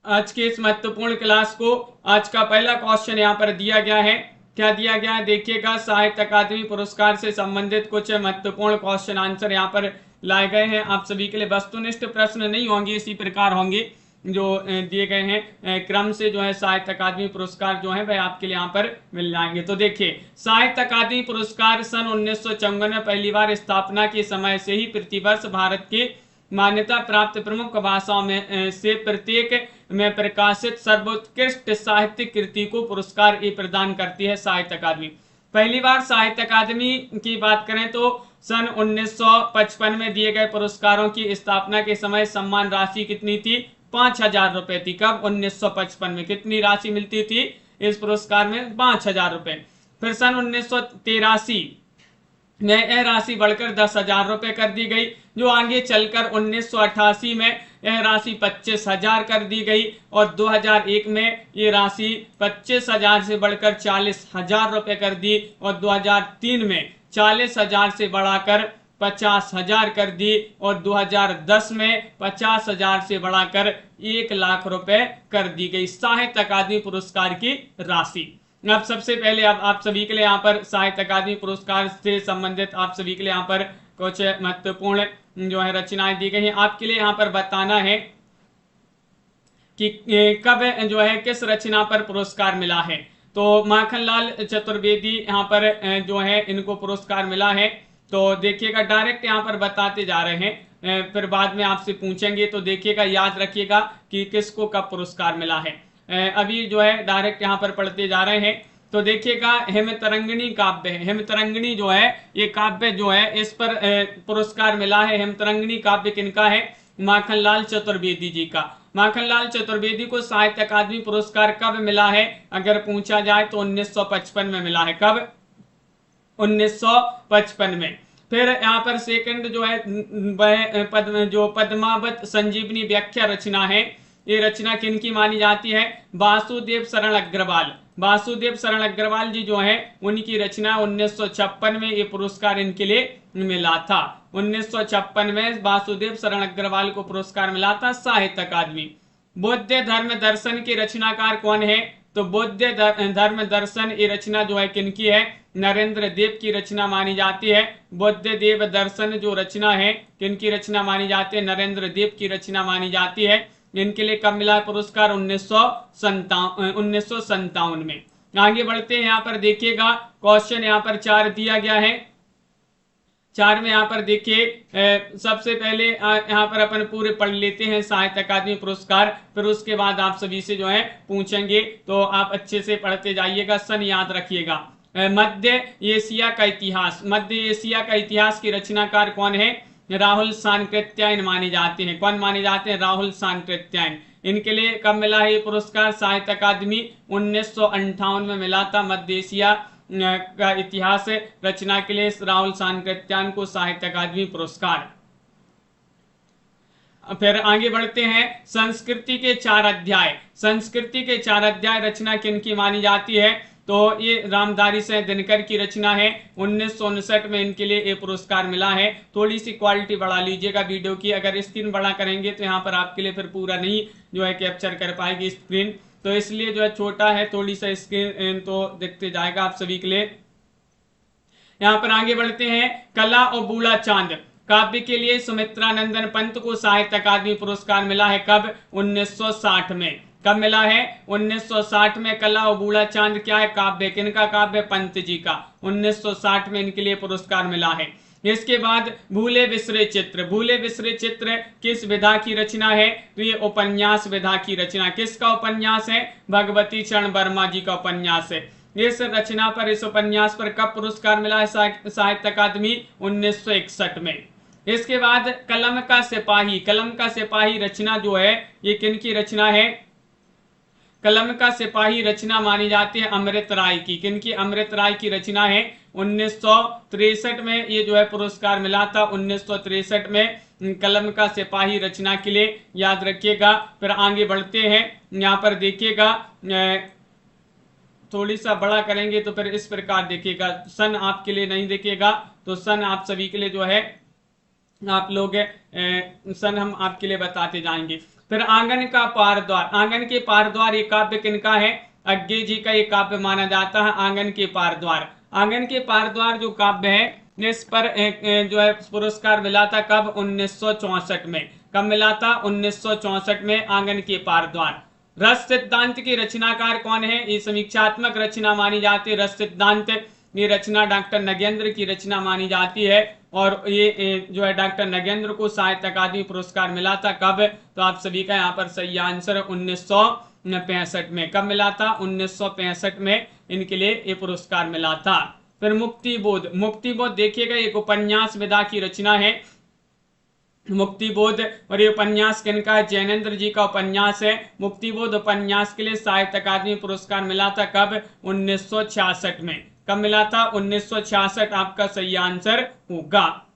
आज के इस महत्वपूर्ण क्लास को आज का पहला क्वेश्चन यहाँ पर दिया गया है। क्या दिया गया है देखिएगा, साहित्य अकादमी पुरस्कार से संबंधित कुछ महत्वपूर्ण क्वेश्चन आंसर यहाँ पर लाए गए हैं आप सभी के लिए। वस्तुनिष्ठ प्रश्न नहीं होंगे, इसी प्रकार होंगे जो दिए गए हैं क्रम से जो है साहित्य अकादमी पुरस्कार जो है वह आपके लिए यहाँ पर मिल जाएंगे। तो देखिए, साहित्य अकादमी पुरस्कार सन 1954 में पहली बार स्थापना के समय से ही प्रतिवर्ष भारत के मान्यता प्राप्त प्रमुख भाषाओं में से प्रत्येक में प्रकाशित सर्वोत्कृष्ट साहित्यिक कृति को पुरस्कार प्रदान करती है साहित्य अकादमी। पहली बार साहित्य अकादमी की बात करें तो सन 1955 में दिए गए पुरस्कारों की स्थापना के समय सम्मान राशि कितनी थी? 5,000 रुपए थी। कब? 1955 में। कितनी राशि मिलती थी इस पुरस्कार में? 5,000 रुपए। फिर सन 1983 में यह राशि बढ़कर 10,000 रुपए कर दी गई, जो आगे चलकर 1988 में यह राशि 25,000 कर दी गई और 2001 में ये राशि 25,000 से बढ़कर 40,000 रुपए कर दी और 2003 में 40,000 से बढ़ाकर 50,000 कर दी और 2010 में 50,000 से बढ़ाकर 1,00,000 रुपए कर दी गई साहित्य अकादमी पुरस्कार की राशि। अब सबसे पहले अब आप सभी के लिए यहाँ पर साहित्य अकादमी पुरस्कार से संबंधित आप सभी के लिए यहाँ पर कुछ महत्वपूर्ण जो है रचनाएं दी गई हैं। आपके लिए यहाँ पर बताना है कि कब जो है किस रचना पर पुरस्कार मिला है। तो माखनलाल चतुर्वेदी यहाँ पर जो है इनको पुरस्कार मिला है। तो देखिएगा, डायरेक्ट यहाँ पर बताते जा रहे हैं, फिर बाद में आपसे पूछेंगे तो देखिएगा, याद रखिएगा कि किसको कब पुरस्कार मिला है। अभी जो है डायरेक्ट यहाँ पर पढ़ते जा रहे हैं। तो देखिएगा, हेमतरंगिणी काव्य है। हेमतरंगिणी जो है ये काव्य जो है इस पर पुरस्कार मिला है। हेमतरंगिणी काव्य किनका है? माखनलाल चतुर्वेदी जी का। माखनलाल चतुर्वेदी को साहित्य अकादमी पुरस्कार कब मिला है अगर पूछा जाए तो 1955 में मिला है। कब? 1955 में। फिर यहाँ पर सेकंड जो है वह जो पद्मावत संजीवनी व्याख्या रचना है, ये रचना किनकी मानी जाती है? वासुदेव शरण अग्रवाल। वासुदेव शरण अग्रवाल जी जो है उनकी रचना 1956 में ये पुरस्कार इनके लिए मिला था। 1956 में वासुदेव शरण अग्रवाल को पुरस्कार मिला था साहित्य अकादमी। बौद्ध धर्म दर्शन के रचनाकार कौन है? तो बौद्ध धर्म दर्शन ये रचना जो है किनकी है? नरेंद्र देव की रचना मानी जाती है। बौद्ध देव दर्शन जो रचना है किनकी रचना मानी जाती है? नरेंद्र देव की रचना मानी जाती है। इनके लिए कब मिला पुरस्कार? 1957 में। आगे बढ़ते हैं, यहाँ पर देखिएगा क्वेश्चन यहाँ पर 4 दिया गया है। 4 में यहाँ पर देखिए, सबसे पहले यहाँ पर अपन पूरे पढ़ लेते हैं साहित्य अकादमी पुरस्कार, फिर उसके बाद आप सभी से जो है पूछेंगे, तो आप अच्छे से पढ़ते जाइएगा, सन याद रखिएगा। मध्य एशिया का इतिहास। मध्य एशिया का इतिहास की रचनाकार कौन है? राहुल सांकृत्यायन माने जाते हैं। कौन माने जाते हैं? राहुल सांकृत्यायन। इनके लिए कब मिला है ये पुरस्कार? साहित्य अकादमी 1958 में मिला था। मध्य एशिया का इतिहास रचना के लिए राहुल सांकृत्यायन को साहित्य अकादमी पुरस्कार। फिर आगे बढ़ते हैं, संस्कृति के 4 अध्याय। संस्कृति के 4 अध्याय रचना किनकी मानी जाती है? तो ये रामधारी सिंह दिनकर की रचना है। 1959 में इनके लिए ये पुरस्कार मिला है। थोड़ी सी क्वालिटी बढ़ा लीजिएगा वीडियो की, अगर स्क्रीन बड़ा करेंगे तो यहाँ पर आपके लिए फिर पूरा नहीं जो है कैप्चर कर पाएगी स्क्रीन, तो इसलिए जो है छोटा है, थोड़ी सा स्क्रीन तो दिखते जाएगा आप सभी के लिए। यहाँ पर आगे बढ़ते हैं, कला और बूढ़ा चांद काव्य के लिए सुमित्रा नंदन पंत को साहित्य अकादमी पुरस्कार मिला है। कब? 1960 में। कब मिला है? 1960 में। कला और बूढ़ा चांद क्या है? काव्य। किनका काव्य? पंत जी का। 1960 में इनके लिए पुरस्कार मिला है। इसके बाद भूले बिसरे चित्र। भूले बिसरे चित्र किस विधा की रचना है? तो ये उपन्यास विधा की रचना। किसका उपन्यास है? भगवती चरण वर्मा जी का उपन्यास है। इस रचना पर, इस उपन्यास पर कब पुरस्कार मिला है साहित्य अकादमी? 1961 में। इसके बाद कलम का सिपाही। कलम का सिपाही रचना जो है ये किनकी रचना है? कलम का सिपाही रचना मानी जाती है अमृत राय की। किनकी? अमृत राय की रचना है। 1963 में ये जो है पुरस्कार मिला था। 1963 में कलम का सिपाही रचना के लिए याद रखिएगा। फिर आगे बढ़ते हैं, यहाँ पर देखिएगा, थोड़ी सा बड़ा करेंगे तो फिर इस प्रकार देखिएगा, सन आपके लिए नहीं देखिएगा, तो सन आप सभी के लिए जो है आप लोग सन हम आपके लिए बताते जाएंगे। फिर आंगन का पारद्वार, आंगन के पारद्वार ये काव्य किनका है? अज्ञे जी का ये काव्य माना जाता है आंगन के पारद्वार। आंगन के पारद्वार जो काव्य है इस पर जो है पुरस्कार मिला था कब? 1964 में। कब मिला था? 1964 में आंगन के पारद्वार। रस सिद्धांत की रचनाकार कौन है? ये समीक्षात्मक रचना मानी जाती है रस सिद्धांत। ये रचना डॉक्टर नगेंद्र की रचना मानी जाती है और ये जो है डॉक्टर नगेंद्र को साहित्य अकादमी पुरस्कार मिला था कब? तो आप सभी का यहाँ पर सही आंसर 1965 में। कब मिला था? 1965 में इनके लिए ये पुरस्कार मिला था। फिर मुक्तिबोध, मुक्तिबोध देखिएगा एक उपन्यास विधा की रचना है मुक्तिबोध, और ये उपन्यास किनका है? जैनेन्द्र जी का उपन्यास है। मुक्तिबोध उपन्यास के लिए साहित्य अकादमी पुरस्कार मिला था कब? 1966 में। कब मिला था? 1966 आपका सही आंसर होगा।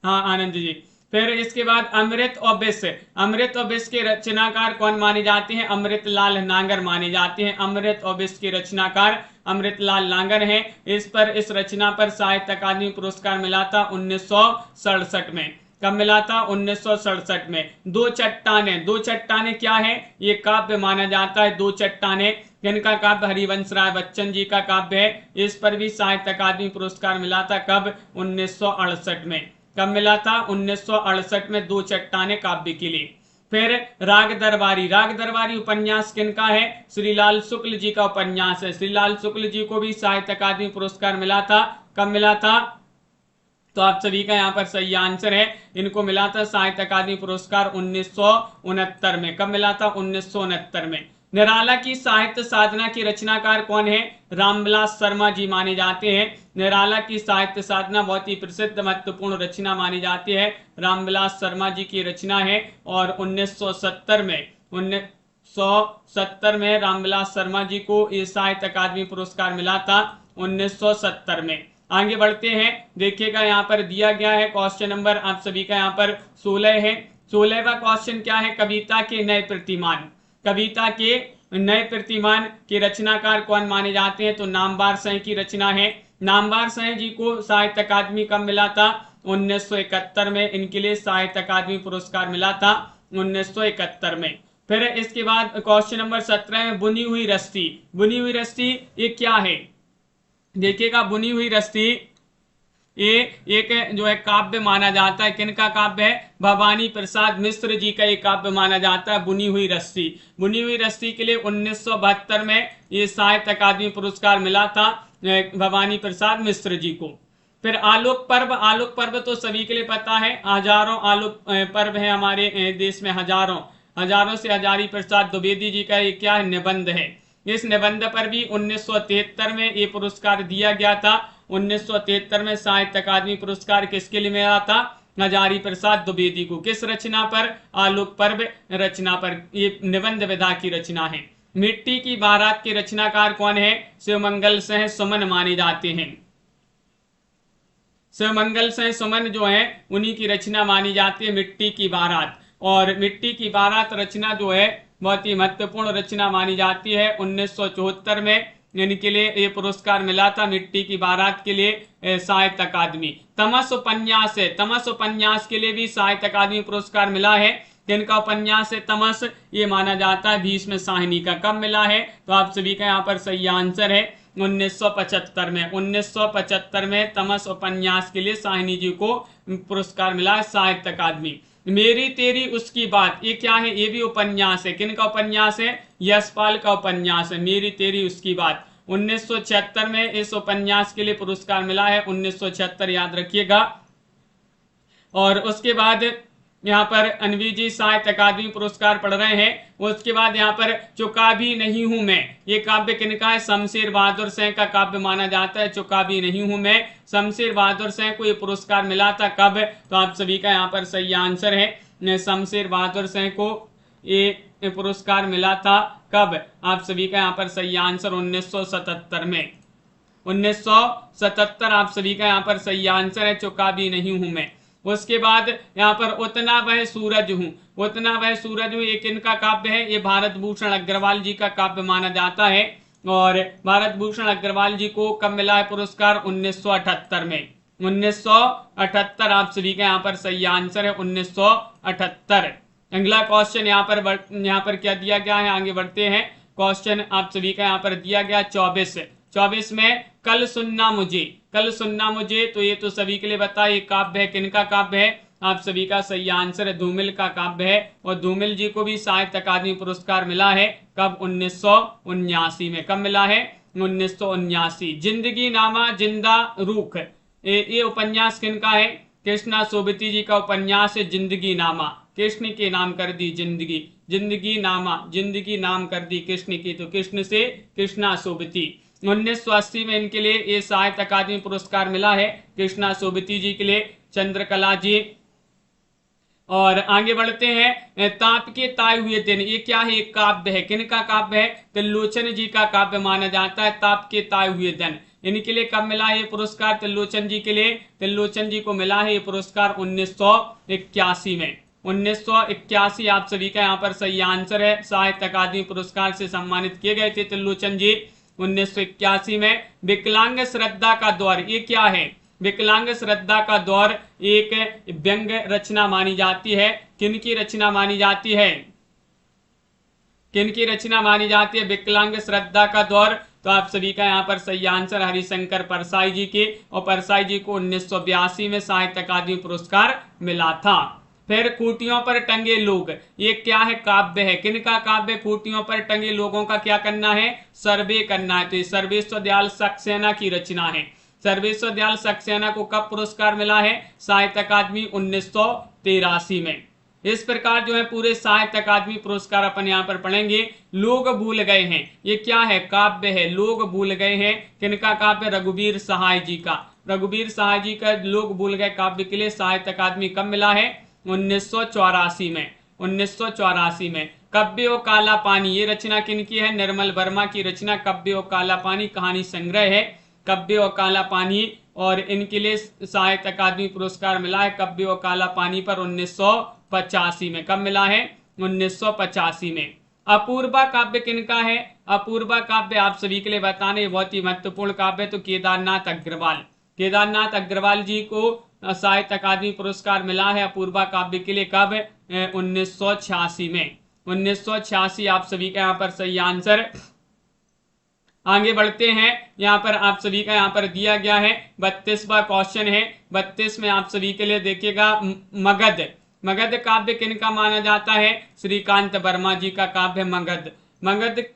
हाँ आनंद जी। फिर इसके बाद अमृत और विष, अमृत और विष के रचनाकार कौन माने जाते हैं? अमृतलाल नांगर माने जाते हैं। अमृत और विष के रचनाकार अमृतलाल नांगर हैं। इस रचना पर साहित्य अकादमी पुरस्कार मिला था 1967 में। कब मिला था? 1967 में। दो चट्टाने, दो चट्टाने क्या है? ये काव्य माना जाता है दो चट्टाने। जिनका काव्य हरिवंश राय बच्चन जी का काव्य है। इस पर भी साहित्य अकादमी पुरस्कार मिला था कब? 1968 में। कब मिला था? 1968 में दो चट्टाने काव्य के लिए। फिर राग दरबारी, राग दरबारी उपन्यास किनका है? श्रीलाल शुक्ल जी का उपन्यास है। श्रीलाल शुक्ल जी को भी साहित्य अकादमी पुरस्कार मिला था। कब मिला था? तो आप सभी का यहाँ पर सही आंसर है, इनको मिला था साहित्य अकादमी पुरस्कार 1969 में। कब मिला था? 1969 में। निराला की साहित्य साधना की रचनाकार कौन है? रामविलास शर्मा जी माने जाते हैं। निराला की साहित्य साधना बहुत ही प्रसिद्ध महत्वपूर्ण रचना मानी जाती है, रामविलास शर्मा जी की रचना है। और 1970 में रामविलास शर्मा जी को ये साहित्य अकादमी पुरस्कार मिला था 1970 में। आगे बढ़ते हैं, देखिएगा यहाँ पर दिया गया है क्वेश्चन नंबर आप सभी का यहाँ पर 16 है। 16वां क्वेश्चन क्या है? कविता के नए प्रतिमान, कविता के नए प्रतिमान के रचनाकार कौन माने जाते हैं? तो नामवर सिंह की रचना है। नामवर सिंह जी को साहित्य अकादमी कब मिला था? 1971 में। इनके लिए साहित्य अकादमी पुरस्कार मिला था 1971 में। फिर इसके बाद क्वेश्चन नंबर 17 में बुनी हुई रस्सी, बुनी हुई रस्सी ये क्या है? देखिएगा बुनी हुई रस्सी ये एक जो है काव्य माना जाता है। किनका काव्य है? भवानी प्रसाद मिश्र जी का एक काव्य माना जाता है बुनी हुई रस्सी। बुनी हुई रस्सी के लिए 1972 में ये साहित्य अकादमी पुरस्कार मिला था भवानी प्रसाद मिश्र जी को। फिर आलोक पर्व, आलोक पर्व तो सभी के लिए पता है, हजारों आलोक पर्व है हमारे देश में, हजारों से हजारी प्रसाद द्विवेदी जी का ये क्या है? निबंध है। इस निबंध पर भी 1973 में ये पुरस्कार दिया गया था। 1973 में साहित्य अकादमी पुरस्कार किसके लिए मिला था? हजारी प्रसाद द्विवेदी को। किस रचना पर? आलोक पर्व रचना पर। ये निबंध विधा की रचना है। मिट्टी की बारात के रचनाकार कौन है? शिवमंगल सिंह सुमन माने जाते हैं। शिवमंगल सिंह सुमन जो है उन्हीं की रचना मानी जाती है मिट्टी की बारात। और मिट्टी की बारात रचना जो है बहुत ही महत्वपूर्ण रचना मानी जाती है। 1974 में इनके लिए ये पुरस्कार मिला था मिट्टी की बारात के लिए साहित्य अकादमी। तमस उपन्यास है, तमस उपन्यास के लिए भी साहित्य अकादमी पुरस्कार मिला है। जिनका उपन्यास है तमस, ये माना जाता है भीष्म साहिनी का। कब मिला है? तो आप सभी का यहाँ पर सही आंसर है 1975 में। 1975 में तमस उपन्यास के लिए साहिनी जी को पुरस्कार मिला है साहित्य अकादमी। मेरी तेरी उसकी बात ये क्या है? ये भी उपन्यास है। किन का उपन्यास है? यशपाल का उपन्यास है मेरी तेरी उसकी बात। 1976 में इस उपन्यास के लिए पुरस्कार मिला है, 1976 याद रखिएगा। और उसके बाद यहाँ पर अनवी जी साहित्य अकादमी पुरस्कार पढ़ रहे हैं। उसके बाद यहाँ पर चुका भी नहीं हूं मैं, ये काव्य किनका है? शमशेर बहादुर सिंह का काव्य माना जाता है चुका भी नहीं हूं मैं। शमशेर बहादुर सिंह को ये पुरस्कार मिला था कब? तो आप सभी का यहाँ पर सही आंसर है, शमशेर बहादुर सिंह को ये पुरस्कार मिला था कब? आप सभी का यहाँ पर सही आंसर 1977 में। 1977 आप सभी का यहाँ पर सही आंसर है, चुका भी नहीं हूं मैं। उसके बाद यहाँ पर उतना वह सूरज हूँ, उतना वह सूरज हूँ, एक इनका काव्य है। ये भारत भूषण अग्रवाल जी का काव्य माना जाता है। और भारत भूषण अग्रवाल जी को कब मिला है पुरस्कार? 1978 में। 1978 आप सभी का यहाँ पर सही आंसर है 1978। अगला क्वेश्चन यहाँ पर क्या दिया गया है, आगे बढ़ते हैं। क्वेश्चन आप सभी का यहाँ पर दिया गया 24 में कल सुनना मुझे, तो ये तो सभी के लिए बता, ये काव्य है, किनका काव्य है, आप सभी का सही आंसर है धूमिल का काव्य है। और धूमिल जी को भी साहित्य अकादमी पुरस्कार मिला है, कब, 1979 में। कब मिला है, 1979। जिंदगी नामा जिंदा रूख, ये उपन्यास किनका है, कृष्णा सोबती जी का उपन्यास है जिंदगी नामा। कृष्ण के नाम कर दी जिंदगी नाम कर दी कृष्ण की, तो कृष्ण से कृष्णा सोबती। 1980 में इनके लिए ये साहित्य अकादमी पुरस्कार मिला है, कृष्णा सोबती जी के लिए, चंद्रकला जी। और आगे बढ़ते हैं, ताप के ताए हुए दिन, ये क्या है, एक काव्य है, किनका काव्य है, त्रिलोचन जी का काव्य माना जाता है, ताप के ताए हुए दिन। इनके लिए कब मिला ये पुरस्कार, त्रिलोचन जी के लिए, त्रिलोचन जी को मिला है ये पुरस्कार 1981 में। 1981 आप सभी का यहाँ पर सही आंसर है, साहित्य अकादमी पुरस्कार से सम्मानित किए गए थे त्रिलोचन जी 1981 में। विकलांग श्रद्धा का दौर, ये क्या है, विकलांग श्रद्धा का दौर एक व्यंग रचना मानी जाती है, किनकी रचना मानी जाती है, विकलांग श्रद्धा का दौर, तो आप सभी का यहाँ पर सही आंसर हरिशंकर परसाई जी के, और परसाई जी को 1982 में साहित्य अकादमी पुरस्कार मिला था। फिर खूंटियों पर टंगे लोग, ये क्या है, काव्य है, किनका काव्य, खूंटियों पर टंगे लोगों का क्या करना है, सर्वे करना है, तो ये सर्वेश्वर दयाल सक्सेना की रचना है। सर्वेश्वर दयाल सक्सेना को कब पुरस्कार मिला है, साहित्य अकादमी 1983 में। इस प्रकार जो है पूरे साहित्य अकादमी पुरस्कार अपन यहाँ पर पढ़ेंगे। लोग भूल गए हैं, ये क्या है, काव्य है, लोग भूल गए हैं, किनका काव्य, रघुवीर सहाय जी का। रघुवीर सहाय जी का लोग भूल गए काव्य के लिए साहित्य अकादमी कब मिला है, 1984 में। 1984 में। कब्बे ओ काला पानी, ये रचना किनकी है, निर्मल वर्मा की रचना, कब्बे ओ काला पानी कहानी संग्रह है, कब्बे ओ काला पानी। और इनके लिए साहित्य अकादमी पुरस्कार मिला है कब्बे ओ काला पानी पर 1985 में। कब मिला है, 1985 में। अपूर्वा काव्य किनका है, अपूर्वा काव्य आप सभी के लिए बताने बहुत ही महत्वपूर्ण काव्य, तो केदारनाथ अग्रवाल जी को साहित्य अकादमी पुरस्कार मिला है अपूर्वा काव्य के लिए, कब, 1986 में। 1986 आप सभी का यहाँ पर सही आंसर। आगे बढ़ते हैं, यहाँ पर आप सभी का यहाँ पर दिया गया है 32वां क्वेश्चन है। 32 में आप सभी के लिए देखिएगा, मगध काव्य किनका माना जाता है, श्रीकांत वर्मा जी का काव्य मगध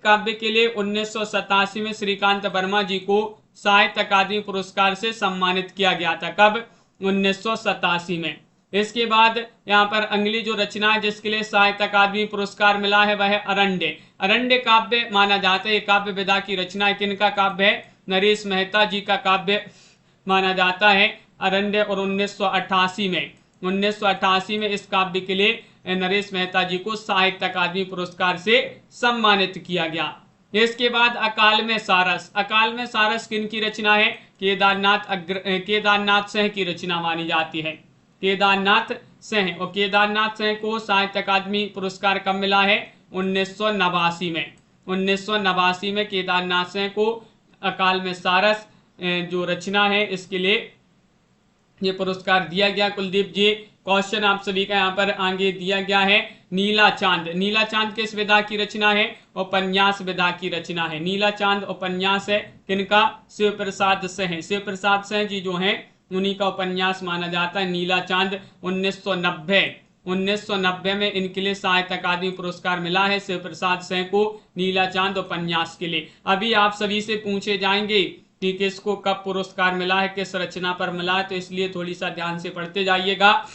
काव्य के लिए 1987 में श्रीकांत वर्मा जी को साहित्य अकादमी पुरस्कार से सम्मानित किया गया था, कब, 1987 में। इसके बाद यहाँ पर अगली जो रचना है जिसके लिए साहित्य अकादमी पुरस्कार मिला है वह है अरण्य काव्य माना जाता है। काव्य विधा की रचना है, किनका काव्य है, नरेश मेहता जी का काव्य माना जाता है अरण्य। और 1988 में इस काव्य के लिए नरेश मेहता जी को साहित्य अकादमी पुरस्कार से सम्मानित किया गया। इसके बाद अकाल में सारस किन की रचना है, केदारनाथ सिंह की रचना मानी जाती है, केदारनाथ सिंह। और केदारनाथ सिंह को साहित्य अकादमी पुरस्कार कब मिला है, 1989 में। 1989 में केदारनाथ सिंह को अकाल में सारस जो रचना है इसके लिए ये पुरस्कार दिया गया। कुलदीप जी, क्वेश्चन आप सभी का यहाँ पर आगे दिया गया है, नीला चांद किस विधा की रचना है, उपन्यास विधा की रचना है। नीला चांद उपन्यास है, किनका, शिव प्रसाद सिंह जी जो हैं उन्हीं का उपन्यास माना जाता है नीला चांद। 1990 में इनके लिए साहित्य अकादमी पुरस्कार मिला है शिव प्रसाद सिंह को नीला चांद उपन्यास के लिए। अभी आप सभी से पूछे जाएंगे कि किसको कब पुरस्कार मिला है, किस रचना पर मिला है, तो इसलिए थोड़ी सा ध्यान से पढ़ते जाइएगा।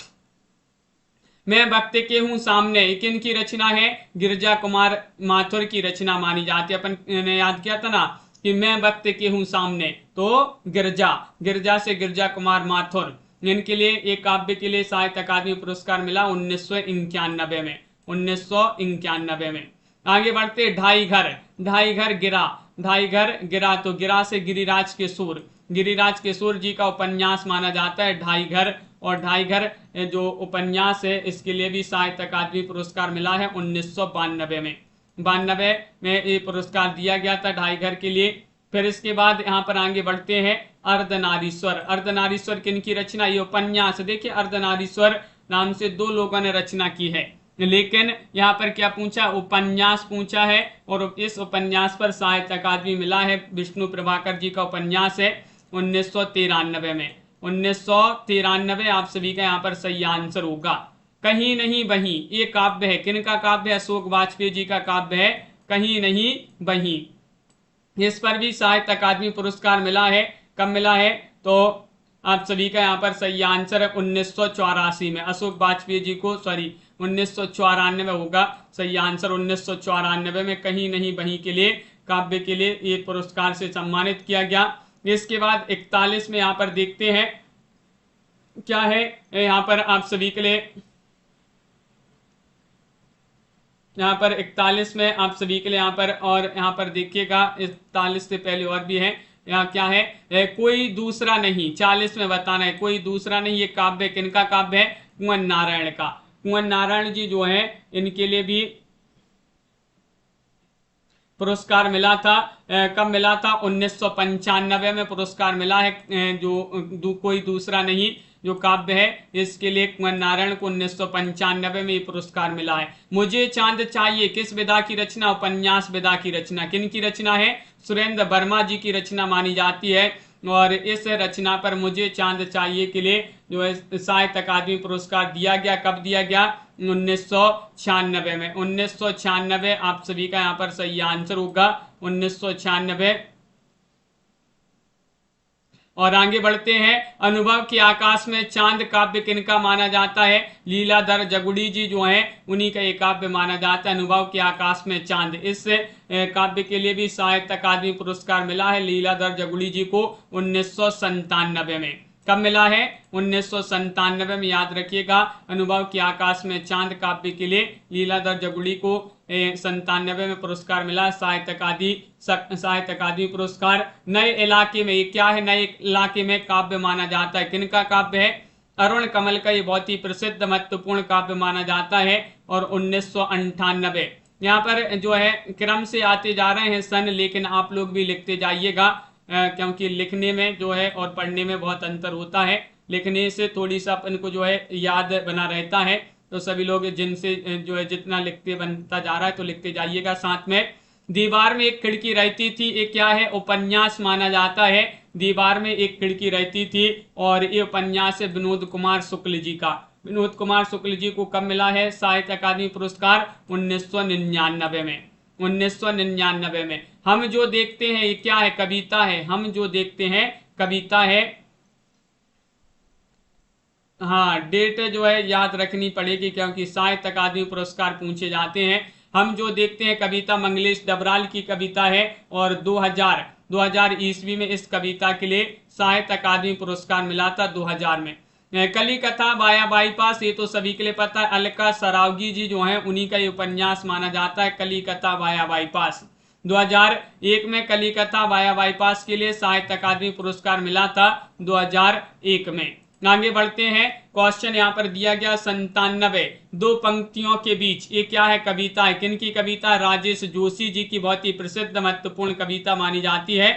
मैं वक्त के हूँ सामने, किनकी रचना है, गिरजा कुमार माथुर की रचना मानी जाती है। अपन ने याद किया था ना कि मैं वक्त के हूँ सामने, तो गिरजा से गिरजा कुमार माथुर, इनके लिए एक काव्य के लिए साहित्य अकादमी पुरस्कार मिला 1991 में। 1991 में। आगे बढ़ते, ढाई घर गिरा, तो गिरा से गिरिराज किशोर जी का उपन्यास माना जाता है ढाई घर। और ढाई घर जो उपन्यास है इसके लिए भी साहित्य अकादमी पुरस्कार मिला है 1992 में। 92 में ये पुरस्कार दिया गया था ढाई घर के लिए। फिर इसके बाद यहाँ पर आगे बढ़ते हैं, अर्धनारीश्वर। अर्धनारीश्वर किनकी रचना, ये उपन्यास। देखिए अर्धनारीश्वर नाम से 2 लोगों ने रचना की है, लेकिन यहाँ पर क्या पूछा, उपन्यास पूछा है, और इस उपन्यास पर साहित्य अकादमी मिला है। विष्णु प्रभाकर जी का उपन्यास है 1993 में। 1993 आप सभी का यहाँ पर सही आंसर होगा। कहीं नहीं वहीं, ये काव्य है, किनका काव्य है, अशोक वाजपेयी जी का काव्य है कहीं नहीं वहीं। इस पर भी साहित्य अकादमी पुरस्कार मिला है। कब मिला है, तो आप सभी का यहाँ पर सही आंसर है 1984 में। अशोक वाजपेयी जी को 1994 होगा सही आंसर। 1994 में कहीं नहीं वहीं के लिए, काव्य के लिए ये पुरस्कार से सम्मानित किया गया। इसके बाद 41 में यहाँ पर देखते हैं क्या है यहाँ पर आप सभी के लिए। यहाँ पर 41 में आप सभी के लिए यहाँ पर, और यहाँ पर देखिएगा 41 से पहले और भी है। यहाँ क्या है, कोई दूसरा नहीं, 40 में बताना है, कोई दूसरा नहीं। ये काव्य किनका काव्य है, कुंवर नारायण का। कुंवर नारायण जी जो है इनके लिए भी पुरस्कार मिला था। कब मिला था, 1995 में पुरस्कार मिला है। जो कोई दूसरा नहीं जो काव्य है, इसके लिए कुंवर नारायण को 1995 में ये पुरस्कार मिला है। मुझे चांद चाहिए किस विधा की रचना, उपन्यास विधा की रचना। किन की रचना है, सुरेंद्र वर्मा जी की रचना मानी जाती है। और इस रचना पर मुझे चांद चाहिए के लिए जो है साहित्य अकादमी पुरस्कार दिया गया। कब दिया गया, 1996 में। 1996 आप सभी का यहाँ पर सही आंसर होगा 1996। और आगे बढ़ते हैं, अनुभव के आकाश में चांद काव्य किनका माना जाता है, लीलाधर जगुड़ी जी जो हैं उन्हीं का ये काव्य माना जाता है, अनुभव के आकाश में चांद। इस काव्य के लिए भी साहित्य अकादमी पुरस्कार मिला है लीलाधर जगुड़ी जी को 1997 में। कब मिला है, 1997 में। याद रखिएगा, अनुभव के आकाश में चांद काव्य के लिए लीलाधर जगुड़ी को 97 में पुरस्कार मिला साहित्य अकादमी पुरस्कार। नए इलाके में, ये क्या है, नए इलाके में काव्य माना जाता है, किनका काव्य है, अरुण कमल का ये बहुत ही प्रसिद्ध महत्वपूर्ण काव्य माना जाता है। और 1998 यहाँ पर जो है क्रम से आते जा रहे हैं सन, लेकिन आप लोग भी लिखते जाइएगा, क्योंकि लिखने में जो है और पढ़ने में बहुत अंतर होता है। लिखने से थोड़ी सा अपन को जो है याद बना रहता है, तो सभी लोग जिनसे जो है जितना लिखते बनता जा रहा है तो लिखते जाइएगा साथ में। दीवार में एक खिड़की रहती थी, ये क्या है, उपन्यास माना जाता है। दीवार में एक खिड़की रहती थी, और ये उपन्यास है विनोद कुमार शुक्ल जी का। विनोद कुमार शुक्ल जी को कब मिला है साहित्य अकादमी पुरस्कार, 1999 में। 1999 में। हम जो देखते हैं ये क्या है, कविता है। हम जो देखते हैं कविता है। हाँ, डेट जो है याद रखनी पड़ेगी, क्योंकि साहित्य अकादमी पुरस्कार पूछे जाते हैं। हम जो देखते हैं कविता मंगलेश डबराल की कविता है, और 2000 ईस्वी में इस कविता के लिए साहित्य अकादमी पुरस्कार मिला था 2000 में। कली कथा वाया बाईपास, ये तो सभी के लिए पता है, अलका सरावगी जी जो हैं उन्हीं का ये उपन्यास माना जाता है, कली कथा वाया बाईपास। 2001 में कली कथा वाया बाईपास के लिए साहित्य अकादमी पुरस्कार मिला था 2001 में। आगे बढ़ते हैं, क्वेश्चन यहाँ पर दिया गया 97 दो पंक्तियों के बीच, ये क्या है, कविता है। किनकी कविता, राजेश जोशी जी की बहुत ही प्रसिद्ध महत्वपूर्ण कविता मानी जाती है।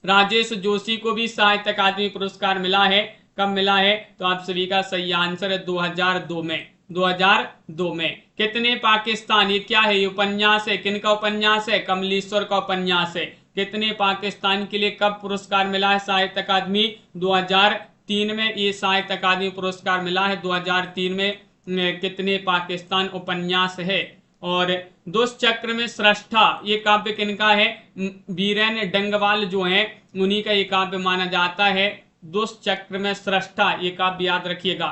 राजेश जोशी को भी साहित्य अकादमी पुरस्कार मिला है। कब मिला है, तो आप सभी का सही आंसर है 2002 में। 2002 में। कितने पाकिस्तान, ये क्या है, ये उपन्यास है। किनका उपन्यास है, कमलेश्वर का उपन्यास है। कितने पाकिस्तान के लिए कब पुरस्कार मिला है साहित्य अकादमी, 2003 में ये साहित्य अकादमी पुरस्कार मिला है 2003 में। कितने पाकिस्तान उपन्यास है। और दुष्चक्र में सृष्टा, ये काव्य किनका है, बीरेन डंगवाल जो हैं उन्हीं का ये काव्य माना जाता है। दुष्चक्र में सृष्टा, ये काव्य याद रखिएगा,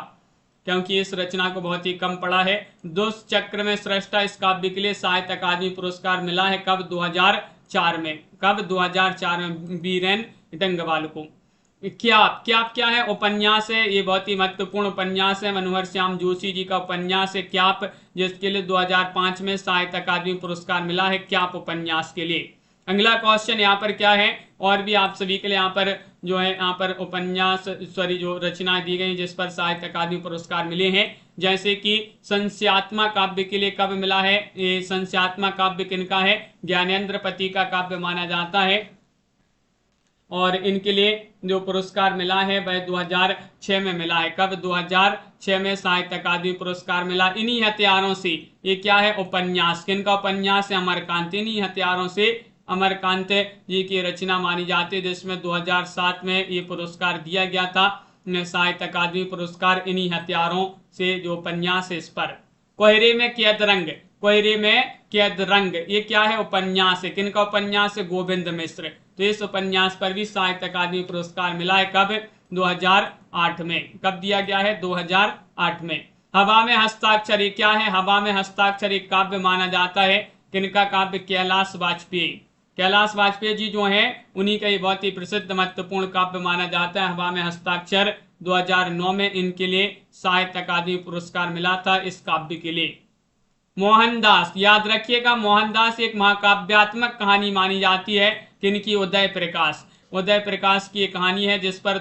क्योंकि इस रचना को बहुत ही कम पढ़ा है। दुष्चक्र में सृष्टा, इस काव्य के लिए साहित्य अकादमी पुरस्कार मिला है कब, 2004 में। कब, 2004 में बीरेन डंगवाल को। क्या है, उपन्यास है। ये बहुत ही महत्वपूर्ण उपन्यास है, मनोहर श्याम जोशी जी का उपन्यास है क्याप, जिसके लिए 2005 में साहित्य अकादमी पुरस्कार मिला है क्याप उपन्यास के लिए। अगला क्वेश्चन यहाँ पर क्या है, और भी आप सभी के लिए यहाँ पर जो है यहाँ पर उपन्यास जो रचनाएं दी गई जिस पर साहित्य अकादमी पुरस्कार मिले हैं, जैसे कि संस्यात्मा काव्य के लिए कब मिला है, ये संस्यात्मा काव्य किनका है, ज्ञानेंद्र पति का काव्य माना जाता है। और इनके लिए जो पुरस्कार मिला है वह 2006 में मिला है। कब? 2006 में साहित्य अकादमी पुरस्कार मिला। इन्हीं हथियारों से, ये क्या है? उपन्यास। किनका उपन्यास है? अमरकांत। इन्हीं हथियारों से अमरकांत जी की रचना मानी जाती है, जिसमें 2007 में ये पुरस्कार दिया गया था, साहित्य अकादमी पुरस्कार, इन्हीं हथियारों से जो उपन्यास है इस पर। कोहरे में कैद रंग, कोहरे में कैद रंग, ये क्या है? उपन्यास है। किनका उपन्यास है? गोविंद मिश्र। तो इस उपन्यास पर भी साहित्य अकादमी पुरस्कार मिला है। कब? 2008 में। कब दिया गया है? 2008 में। हवा में हस्ताक्षर, ये क्या है? हवा में हस्ताक्षर एक काव्य माना जाता है। किनका काव्य? कैलाश वाजपेयी। कैलाश वाजपेयी जी जो हैं उन्हीं का ये बहुत ही प्रसिद्ध महत्वपूर्ण काव्य माना जाता है हवा में हस्ताक्षर। 2009 में इनके लिए साहित्य अकादमी पुरस्कार मिला था इस काव्य के लिए। मोहनदास, याद रखिएगा, मोहनदास एक महाकाव्यात्मक कहानी मानी जाती है। किनकी? उदय प्रकाश। उदय प्रकाश की एक कहानी है जिस पर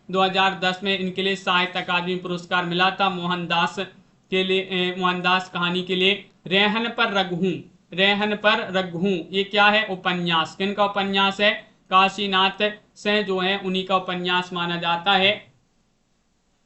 2010 में इनके लिए साहित्य अकादमी पुरस्कार मिला था। मोहनदास के लिए, मोहनदास कहानी के लिए। रेहन पर रघु, रेहन पर रघु, ये क्या है? उपन्यास। किनका उपन्यास है? काशीनाथ सेन जो है उन्हीं का उपन्यास माना जाता है।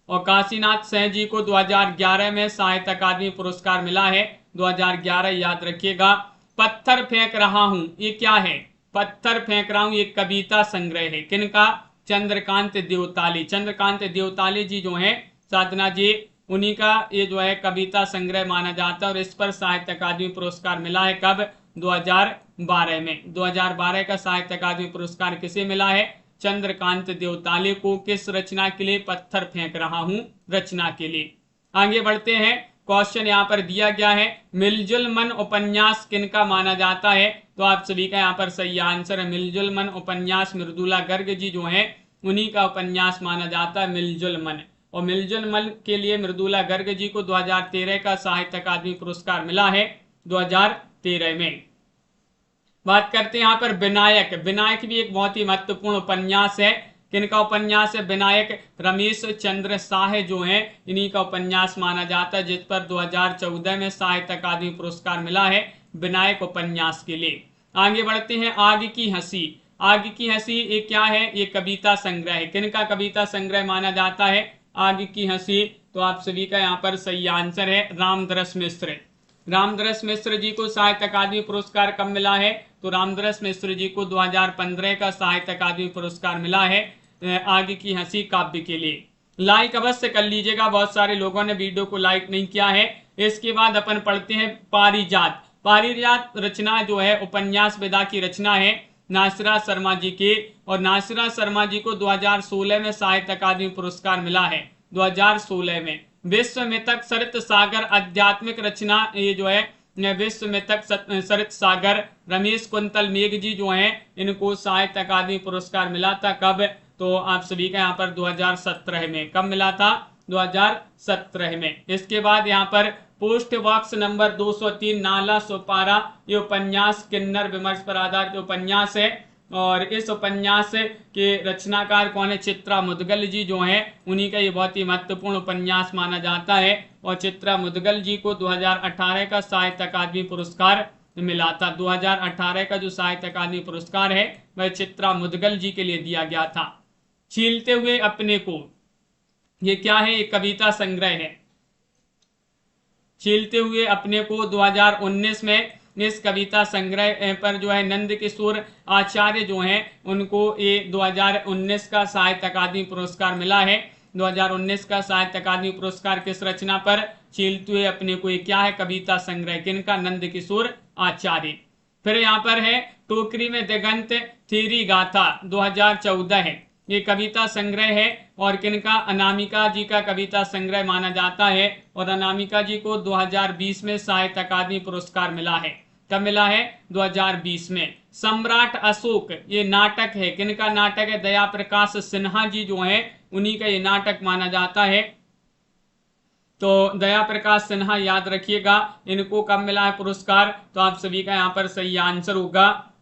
और काशीनाथ सेन जी को 2011 में साहित्य अकादमी पुरस्कार मिला है। 2011, याद रखिएगा। पत्थर फेंक रहा हूं, ये क्या है? पत्थर फेंक रहा हूं, ये कविता संग्रह है। किनका? चंद्रकांत देवताली। चंद्रकांत देवताली जी जो है, साधना जी, उन्हीं का ये जो है कविता संग्रह माना जाता है और इस पर साहित्य अकादमी पुरस्कार मिला है। कब? 2012 में। 2012 का साहित्य अकादमी पुरस्कार किसे मिला है? चंद्रकांत देवताले को। किस रचना के लिए? पत्थर फेंक रहा हूं रचना के लिए। आगे बढ़ते हैं। क्वेश्चन यहाँ पर दिया गया है, मिलजुल मन उपन्यास किनका माना जाता है? तो आप सभी का यहाँ पर सही आंसर है मिलजुल मन उपन्यास मृदुला गर्ग जी जो है उन्हीं का उपन्यास माना जाता है मिलजुल मन। और मिलजुल मन के लिए मृदुला गर्ग जी को 2013 का साहित्य अकादमी पुरस्कार मिला है। 2013 में। बात करते हैं यहाँ पर विनायक। विनायक भी एक बहुत ही महत्वपूर्ण उपन्यास है। किनका उपन्यास है? विनायक रमेश चंद्र शाह जो हैं इन्हीं का उपन्यास माना जाता है, जिस पर 2014 में साहित्य अकादमी पुरस्कार मिला है विनायक उपन्यास के लिए। आगे बढ़ते हैं। आग की हंसी। आग की हंसी ये क्या है? ये कविता संग्रह है। किनका कविता संग्रह माना जाता है आग की हंसी? तो आप सभी का यहाँ पर सही आंसर है रामदरस मिश्र। रामदरस मिश्र जी को साहित्य अकादमी पुरस्कार कब मिला है? तो रामदरस मिश्र जी को 2015 का साहित्य अकादमी पुरस्कार मिला है आग की हंसी काव्य के लिए। लाइक अवश्य कर लीजिएगा, बहुत सारे लोगों ने वीडियो को लाइक नहीं किया है। इसके बाद अपन पढ़ते हैं पारिजात। पारिजात रचना जो है उपन्यास विधा की रचना है नासिरा शर्मा जी की, और नासिरा शर्मा जी को 2016 में साहित्य अकादमी पुरस्कार मिला है। 2016 में। विश्व मितक सरित सागर आध्यात्मिक रचना, ये जो है विश्व मितक सरित सागर, रमेश कुंतल मेघ जी जो हैं इनको साहित्य अकादमी पुरस्कार मिला था। कब? तो आप सभी का यहाँ पर 2017 में। कब मिला था? 2017 में। इसके बाद यहाँ पर post box number 203 Nala Sopara, ये उपन्यास किन्नर विमर्श पर आधारित उपन्यास है और इस उपन्यास के रचनाकार कौन है? चित्रा मुदगल जी जो हैं उन्हीं का ये बहुत ही महत्वपूर्ण उपन्यास माना जाता है। और चित्रा मुदगल जी को 2018 का साहित्य अकादमी पुरस्कार मिला था। 2018 का जो साहित्य अकादमी पुरस्कार है वह चित्रा मुदगल जी के लिए दिया गया था। छीलते हुए अपने को, ये क्या है? ये कविता संग्रह है। छीलते हुए अपने को 2019 में इस कविता संग्रह पर जो है नंद किशोर आचार्य जो हैं उनको ये 2019 का साहित्य अकादमी पुरस्कार मिला है। 2019 का साहित्य अकादमी पुरस्कार किस रचना पर? छीलते हुए अपने को। ये क्या है? कविता संग्रह। किनका? नंद किशोर आचार्य। फिर यहाँ पर है टोकरी में दिगंत थीरी गाथा, 2014 है। ये कविता संग्रह है और किनका? अनामिका जी का कविता संग्रह माना जाता है और अनामिका जी को 2020 में साहित्य अकादमी पुरस्कार मिला है। कब मिला है? 2020 में। सम्राट अशोक, ये नाटक है। किनका नाटक है? दया प्रकाश सिन्हा जी जो हैं उन्हीं का ये नाटक माना जाता है। तो दया प्रकाश सिन्हा याद रखिएगा, इनको कब मिला है पुरस्कार? तो आप सभी का यहाँ पर सही आंसर होगा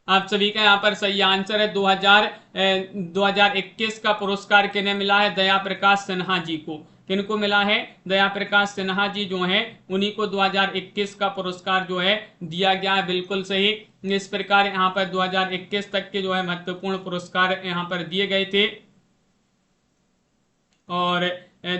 आप सभी का यहाँ पर सही आंसर है 2021 का पुरस्कार किन्हें मिला है? दया प्रकाश सिन्हा जी को। किनको मिला है? दया प्रकाश सिन्हा जी जो हैं उन्हीं को 2021 का पुरस्कार जो है दिया गया है। बिल्कुल सही। इस प्रकार यहाँ पर 2021 तक के जो है महत्वपूर्ण पुरस्कार यहाँ पर दिए गए थे और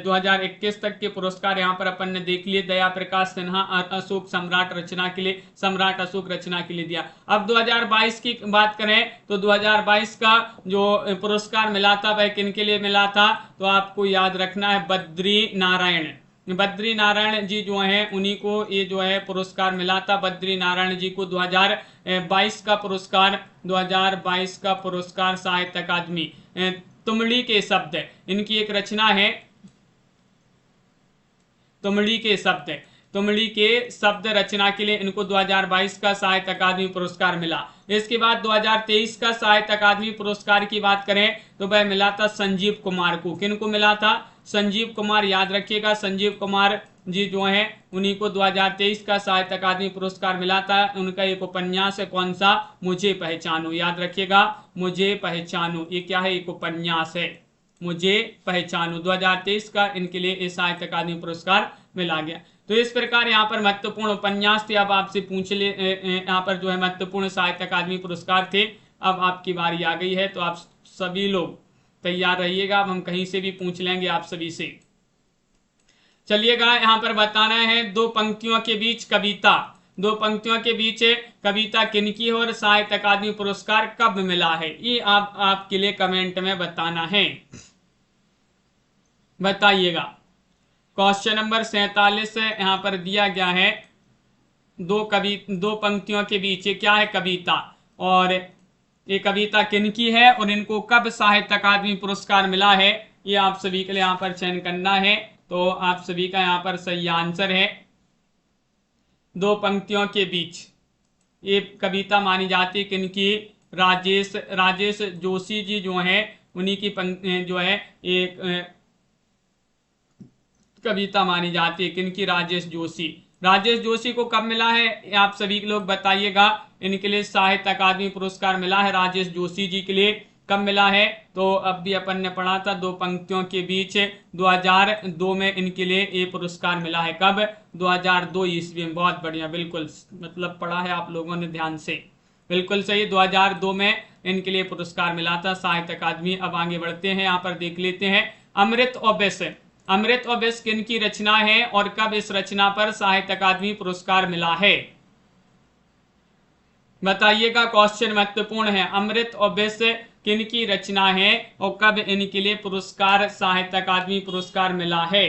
2021 तक के पुरस्कार यहाँ पर अपन ने देख लिए। दया प्रकाश सिन्हा अशोक सम्राट रचना के लिए, सम्राट अशोक रचना के लिए दिया। अब 2022 की बात करें तो 2022 का जो पुरस्कार मिला था वह किन के लिए मिला था? तो आपको याद रखना है बद्री नारायण। बद्री नारायण जी जो हैं उन्हीं को ये जो है पुरस्कार मिला था। बद्री नारायण जी को 2022 का पुरस्कार, 2022 का पुरस्कार साहित्य अकादमी तुमड़ी के शब्द, इनकी एक रचना है तुमड़ी के शब्द, तुमड़ी के शब्द रचना के लिए इनको 2022 का साहित्य अकादमी पुरस्कार मिला। इसके बाद 2023 का साहित्य अकादमी पुरस्कार की बात करें तो वह मिला था संजीव कुमार को। किनको मिला था? संजीव कुमार, याद रखिएगा संजीव कुमार जी जो हैं उन्हीं को 2023 का साहित्य अकादमी पुरस्कार मिला था। उनका एक उपन्यास है, कौन सा? मुझे पहचानो। याद रखिएगा मुझे पहचानो, ये क्या है? एक उपन्यास है मुझे पहचानो। 2023 का इनके लिए इस साहित्य अकादमी पुरस्कार मिला गया। तो इस प्रकार यहाँ पर महत्वपूर्ण उपन्यास थे। अब आपसे पूछ ले, यहाँ पर जो है महत्वपूर्ण साहित्य अकादमी पुरस्कार थे। अब आपकी बारी आ गई है तो आप सभी लोग तैयार रहिएगा। अब हम कहीं से भी पूछ लेंगे आप सभी से। चलिएगा, यहाँ पर बताना है दो पंक्तियों के बीच कविता, दो पंक्तियों के बीच कविता किनकी है और साहित्य अकादमी पुरस्कार कब मिला है, ये आपके लिए कमेंट में बताना है। बताइएगा। क्वेश्चन नंबर 47 यहाँ पर दिया गया है दो पंक्तियों के बीच क्या है? कविता। और ये कविता किनकी है और इनको कब साहित्य अकादमी पुरस्कार मिला है, ये आप सभी के लिए यहाँ पर चयन करना है। तो आप सभी का यहाँ पर सही आंसर है दो पंक्तियों के बीच। ये कविता मानी जाती है किनकी? राजेश जोशी जी जो हैं उन्हीं की जो है एक कविता मानी जाती है। किनकी? राजेश जोशी। राजेश जोशी को कब मिला है आप सभी लोग बताइएगा। इनके लिए साहित्य अकादमी पुरस्कार मिला है राजेश जोशी जी के लिए। कब मिला है? तो अब भी अपन ने पढ़ा था दो पंक्तियों के बीच 2002 में इनके लिए ये पुरस्कार मिला है। कब? 2002 ईस्वी में। बहुत बढ़िया, बिल्कुल मतलब पढ़ा है आप लोगों ने ध्यान से। बिल्कुल सही, 2002 में इनके लिए पुरस्कार मिला था साहित्य अकादमी। अब आगे बढ़ते हैं, यहाँ पर देख लेते हैं अमृत और विष। अमृत और विष किनकी रचना है और कब इस रचना पर साहित्य अकादमी पुरस्कार मिला है? बताइएगा। क्वेश्चन महत्वपूर्ण है। अमृत और विष किनकी रचना है और कब इनके लिए पुरस्कार साहित्य अकादमी पुरस्कार मिला है?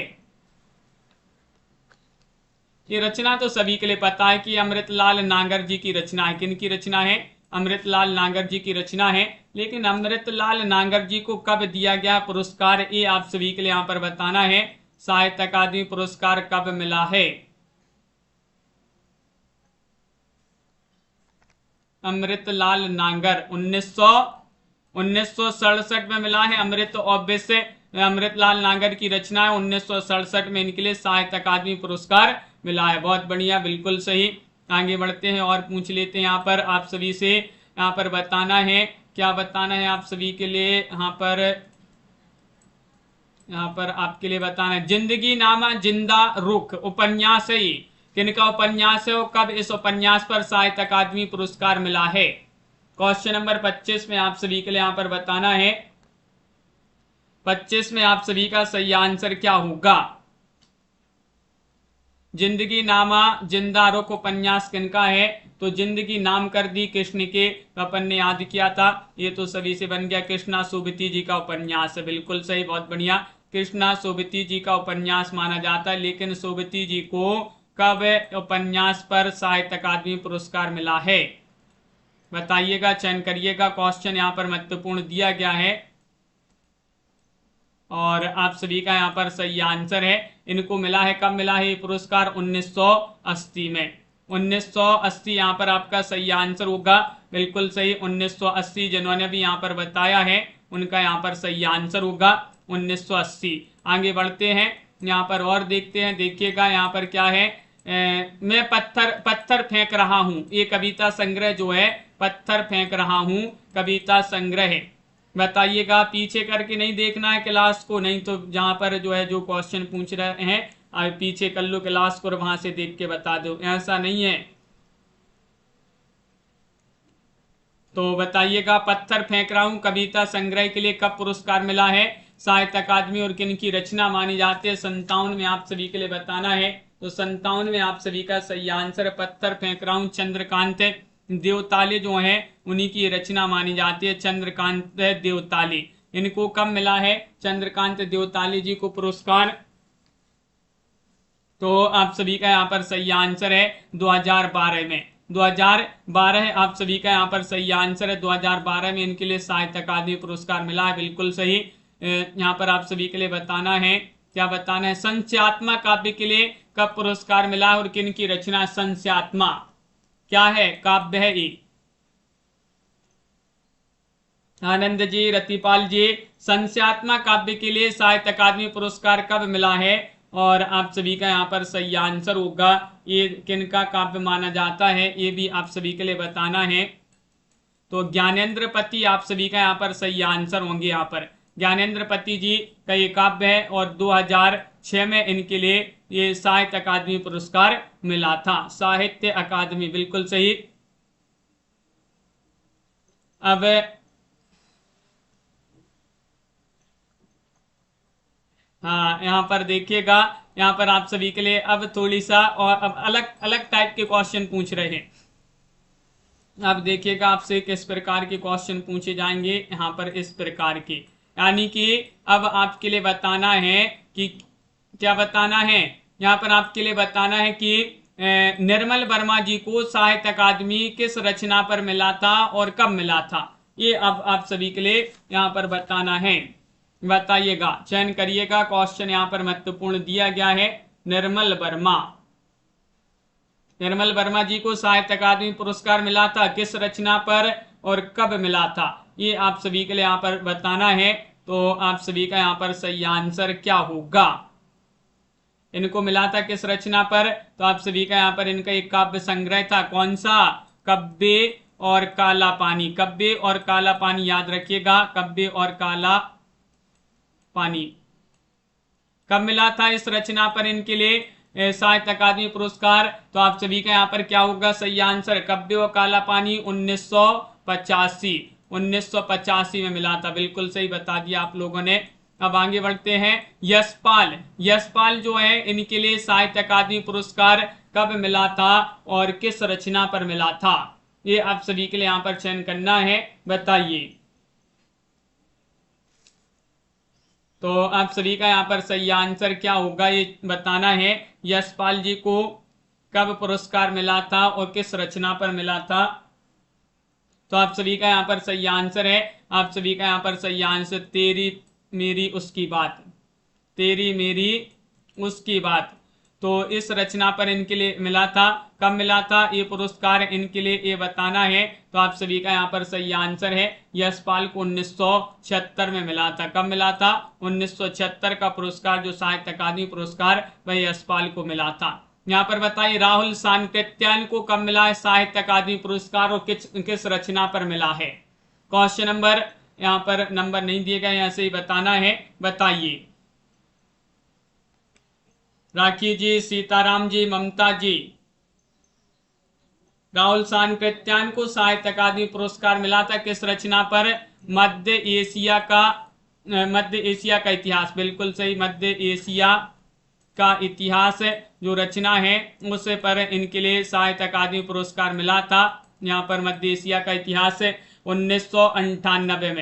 ये रचना तो सभी के लिए पता है कि अमृतलाल नागर जी की रचना है। किनकी रचना है? अमृतलाल नागर जी की रचना है। लेकिन अमृतलाल नागर जी को कब दिया गया पुरस्कार, ये आप सभी के लिए यहाँ पर बताना है। साहित्य अकादमी पुरस्कार कब मिला है? अमृतलाल नागर 1967 में मिला है। अमृत और विष अमृतलाल नागर की रचना है। 1967 में इनके लिए साहित्य अकादमी पुरस्कार मिला है। बहुत बढ़िया, बिल्कुल सही। आगे बढ़ते हैं और पूछ लेते हैं यहाँ पर आप सभी से। यहाँ पर बताना है, क्या बताना है आप सभी के लिए? यहाँ पर आपके लिए बताना है जिंदगी नामा जिंदा रुख उपन्यास है। किनका उपन्यास है और कब इस उपन्यास पर साहित्य अकादमी पुरस्कार मिला है? क्वेश्चन नंबर 25 में आप सभी के लिए यहाँ पर बताना है। 25 में आप सभी का सही आंसर क्या होगा? जिंदगी नामा जिंदा रुख उपन्यास किनका है? तो जिंदगी नाम कर दी कृष्ण के, अपन ने याद किया था, ये तो सभी से बन गया। कृष्णा सोबती जी का उपन्यास है। बिल्कुल सही, बहुत बढ़िया। कृष्णा सोबती जी का उपन्यास माना जाता है। लेकिन सोबती जी को कब उपन्यास पर साहित्य अकादमी पुरस्कार मिला है? बताइएगा, चयन करिएगा। क्वेश्चन यहाँ पर महत्वपूर्ण दिया गया है और आप सभी का यहाँ पर सही आंसर है। इनको मिला है, कब मिला है ये पुरस्कार? 1980 में। 1980 यहाँ पर आपका सही आंसर होगा। बिल्कुल सही, 1980 जिन्होंने भी यहाँ पर बताया है उनका यहाँ पर सही आंसर होगा 1980। आगे बढ़ते हैं, यहाँ पर और देखते हैं। देखिएगा यहाँ पर क्या है। मैं पत्थर फेंक रहा हूँ, ये कविता संग्रह जो है पत्थर फेंक रहा हूँ कविता संग्रह है। बताइएगा। पीछे करके नहीं देखना है क्लास को, नहीं तो जहां पर जो है जो क्वेश्चन पूछ रहे हैं आप पीछे कर लो क्लास को और वहां से देख के बता दो, ऐसा नहीं है। तो बताइएगा, पत्थर फेंक रहा हूं कविता संग्रह के लिए कब पुरस्कार मिला है साहित्य अकादमी और किन की रचना मानी जाती है? 57 में आप सभी के लिए बताना है। तो 57 में आप सभी का सही आंसर पत्थर फेंक रहा हूं चंद्रकांत देवताले जो है उन्हीं की रचना मानी जाती है, चंद्रकांत देवताले। इनको कब मिला है चंद्रकांत देवताले जी को पुरस्कार? तो आप सभी का यहाँ पर सही आंसर है 2012 में। 2012 आप सभी का यहाँ पर सही आंसर है। 2012 में इनके लिए साहित्य अकादमी पुरस्कार मिला है, बिल्कुल सही। यहाँ पर आप सभी के लिए बताना है, क्या बताना है? संस्यात्मा काव्य के लिए कब पुरस्कार मिला और किन की रचना? संस्यात्मा क्या है? काव्य है ये। आनंद जी, रतिपाल जी, संस्यात्मा काव्य के लिए साहित्य अकादमी पुरस्कार कब मिला है? और आप सभी का यहाँ पर सही आंसर होगा, ये किनका काव्य माना जाता है ये भी आप सभी के लिए बताना है। तो ज्ञानेंद्रपति आप सभी का यहाँ पर सही आंसर होंगे। यहाँ पर ज्ञानेंद्रपति जी का ये काव्य है और 2006 में इनके लिए ये साहित्य अकादमी पुरस्कार मिला था। साहित्य अकादमी, बिल्कुल सही। अब हाँ, यहाँ पर देखिएगा, यहाँ पर आप सभी के लिए अब थोड़ी सा और अब अलग अलग टाइप के क्वेश्चन पूछ रहे हैं। अब देखिएगा आपसे किस प्रकार के क्वेश्चन पूछे जाएंगे यहाँ पर, इस प्रकार के, यानी कि अब आपके लिए बताना है कि क्या बताना है, यहाँ पर आपके लिए बताना है कि निर्मल वर्मा जी को साहित्य अकादमी किस रचना पर मिला था और कब मिला था, ये अब आप सभी के लिए यहाँ पर बताना है। बताइएगा, चयन करिएगा। क्वेश्चन यहाँ पर महत्वपूर्ण दिया गया है। निर्मल वर्मा जी को साहित्य अकादमी पुरस्कार मिला था, किस रचना पर और कब मिला था, ये आप सभी के लिए यहाँ पर बताना है। तो आप सभी का यहाँ पर सही आंसर क्या होगा? इनको मिला था किस रचना पर? तो आप सभी का यहाँ पर इनका एक काव्य संग्रह था, कौन सा? कब्बे और काला पानी। कब्बे और काला पानी याद रखिएगा, कब्बे और काला पानी। कब मिला था इस रचना पर इनके लिए साहित्य अकादमी पुरस्कार? तो आप सभी का यहाँ पर क्या होगा सही आंसर? कब्बे और काला पानी 1985 में मिला था, बिल्कुल सही बता दिया आप लोगों ने। अब आगे बढ़ते हैं। यशपाल जो है इनके लिए साहित्य अकादमी पुरस्कार कब मिला था और किस रचना पर मिला था, ये आप सभी के लिए यहाँ पर चयन करना है। बताइए। तो आप सभी का यहाँ पर सही आंसर क्या होगा ये बताना है। यशपाल जी को कब पुरस्कार मिला था और किस रचना पर मिला था? तो आप सभी का यहाँ पर सही आंसर है, आप सभी का यहाँ पर सही आंसर तेरी मेरी उसकी बात। तेरी मेरी उसकी बात। तो इस रचना पर इनके लिए मिला था। कब मिला था ये पुरस्कार इनके लिए, ये बताना है। तो आप सभी का यहाँ पर सही आंसर है, यशपाल को 1976 में मिला था। कब मिला था? 1976 का पुरस्कार जो साहित्य अकादमी पुरस्कार वह यशपाल को मिला था। यहाँ पर बताइए, राहुल सांकृत्यायन को कब मिला है साहित्य अकादमी पुरस्कार और किस रचना पर मिला है? क्वेश्चन नंबर, यहाँ पर नंबर नहीं दिए गए, यहाँ से ही बताना है। बताइए। राखी जी, सीताराम जी, ममता जी। राहुल सांकृत्यायन को साहित्य अकादमी पुरस्कार मिला था किस रचना पर? मध्य एशिया का इतिहास, बिल्कुल सही। मध्य एशिया का इतिहास जो रचना है उस पर इनके लिए साहित्य अकादमी पुरस्कार मिला था। यहाँ पर मध्य एशिया का इतिहास 1998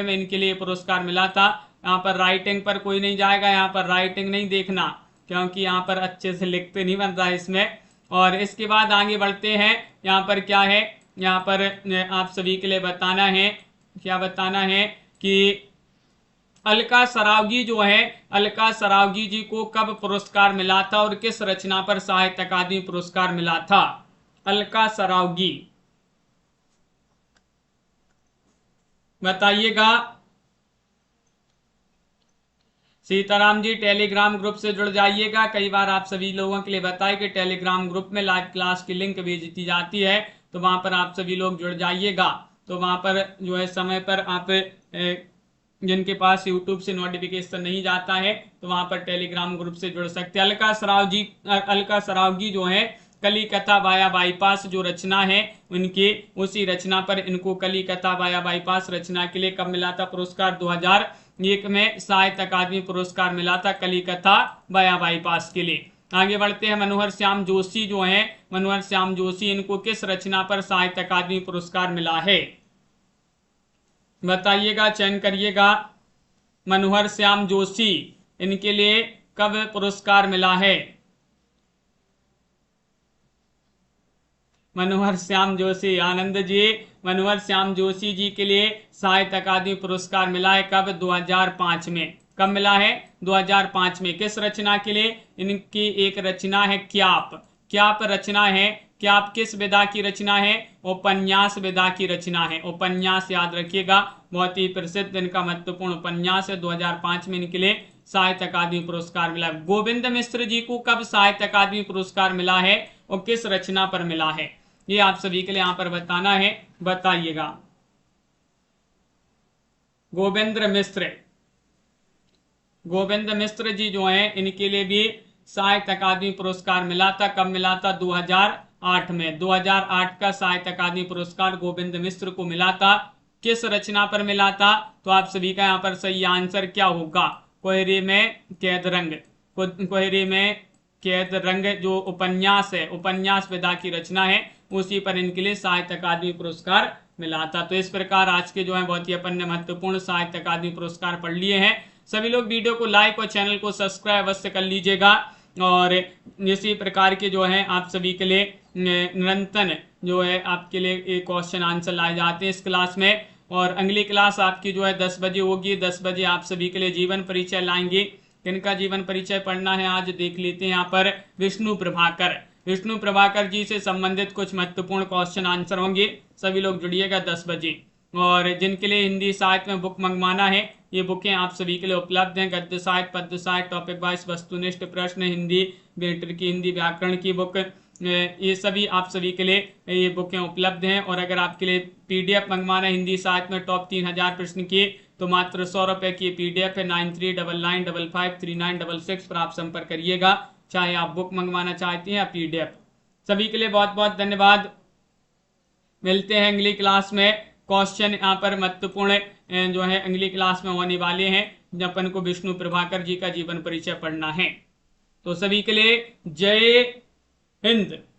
में इनके लिए पुरस्कार मिला था। यहाँ पर राइटिंग पर कोई नहीं जाएगा, यहाँ पर राइटिंग नहीं देखना क्योंकि यहाँ पर अच्छे से लिखते नहीं बन रहा है इसमें। और इसके बाद आगे बढ़ते हैं। यहाँ पर क्या है, यहाँ पर आप सभी के लिए बताना है, क्या बताना है कि अलका सरावगी जो है, अलका सरावगी जी को कब पुरस्कार मिला था और किस रचना पर साहित्य अकादमी पुरस्कार मिला था? अलका सरावगी, बताइएगा। सीताराम जी, टेलीग्राम ग्रुप से जुड़ जाइएगा। कई बार आप सभी लोगों के लिए बताए कि टेलीग्राम ग्रुप में लाइव क्लास की लिंक भेज दी जाती है, तो वहां पर आप सभी लोग जुड़ जाइएगा। तो वहां पर जो है समय पर आप जिनके पास यूट्यूब से नोटिफिकेशन नहीं जाता है तो वहां पर टेलीग्राम ग्रुप से जुड़ सकते हैं। अलका सरावगी जो है कलिकता वाया बाईपास जो रचना है उनकी, उसी रचना पर इनको कलिकता वाया बाईपास रचना के लिए कब मिला था पुरस्कार? 2001 में साहित्य अकादमी पुरस्कार मिला था कलिकता वाया बाईपास के लिए। आगे बढ़ते हैं। मनोहर श्याम जोशी जो है, मनोहर श्याम जोशी, इनको किस रचना पर साहित्य अकादमी पुरस्कार मिला है? बताइएगा, चयन करिएगा। मनोहर श्याम जोशी, इनके लिए कब पुरस्कार मिला है? मनोहर श्याम जोशी, आनंद जी, मनोहर श्याम जोशी जी के लिए साहित्य अकादमी पुरस्कार मिला है कब? 2005 में। कब मिला है? 2005 में। किस रचना के लिए? इनकी एक रचना है क्याप। क्याप रचना है। क्याप किस विधा की रचना है? उपन्यास विधा की रचना है। उपन्यास याद रखिएगा, बहुत ही प्रसिद्ध इनका महत्वपूर्ण उपन्यास है। 2005 में इनके लिए साहित्य अकादमी पुरस्कार मिला। गोविंद मिश्र जी को कब साहित्य अकादमी पुरस्कार मिला है और किस रचना पर मिला है? ये आप सभी के लिए यहां पर बताना है, बताइएगा। गोविंद मिश्र, गोविंद मिश्र जी जो हैं इनके लिए भी साहित्य अकादमी पुरस्कार मिला था। कब मिला था? 2008 में। 2008 का साहित्य अकादमी पुरस्कार गोविंद मिश्र को मिला था। किस रचना पर मिला था? तो आप सभी का यहाँ पर सही आंसर क्या होगा? कोहरे में कैद रंग। कोहरे में कैद रंग जो उपन्यास है, उपन्यास विधा की रचना है, उसी पर इनके लिए साहित्य अकादमी पुरस्कार मिला था। तो इस प्रकार आज के जो है बहुत ही अपन ने महत्वपूर्ण साहित्य अकादमी पुरस्कार पढ़ लिए हैं। सभी लोग वीडियो को लाइक और चैनल को सब्सक्राइब अवश्य कर लीजिएगा। और इसी प्रकार के जो है आप सभी के लिए निरंतर जो है आपके लिए क्वेश्चन आंसर लाए जाते हैं इस क्लास में। और अगली क्लास आपकी जो है 10 बजे होगी। 10 बजे आप सभी के लिए जीवन परिचय लाएंगे। किनका जीवन परिचय पढ़ना है आज देख लेते हैं। यहाँ पर विष्णु प्रभाकर, विष्णु प्रभाकर जी से संबंधित कुछ महत्वपूर्ण क्वेश्चन आंसर होंगे। सभी लोग जुड़िएगा 10 बजे। और जिनके लिए हिंदी साहित्य में बुक मंगवाना है, ये बुकें आप सभी के लिए उपलब्ध हैं। गद्य साहित्य, पद्य साहित्य, टॉपिक वाइज वस्तुनिष्ठ प्रश्न, हिंदी मीटर की हिंदी व्याकरण की बुक, ये सभी आप सभी के लिए ये बुकें उपलब्ध हैं। और अगर आपके लिए पीडीएफ मंगवाना है हिंदी साहित्य में टॉप 3000 प्रश्न की, तो मात्र 100 रुपये की पीडीएफ है। 9399553966 पर आप संपर्क करिएगा, चाहे आप बुक मंगवाना चाहते हैं या पीडीएफ। सभी के लिए बहुत बहुत धन्यवाद। मिलते हैं अगली क्लास में। क्वेश्चन यहाँ पर महत्वपूर्ण जो है अगली क्लास में होने वाले हैं, जब अपन को विष्णु प्रभाकर जी का जीवन परिचय पढ़ना है। तो सभी के लिए जय हिंद।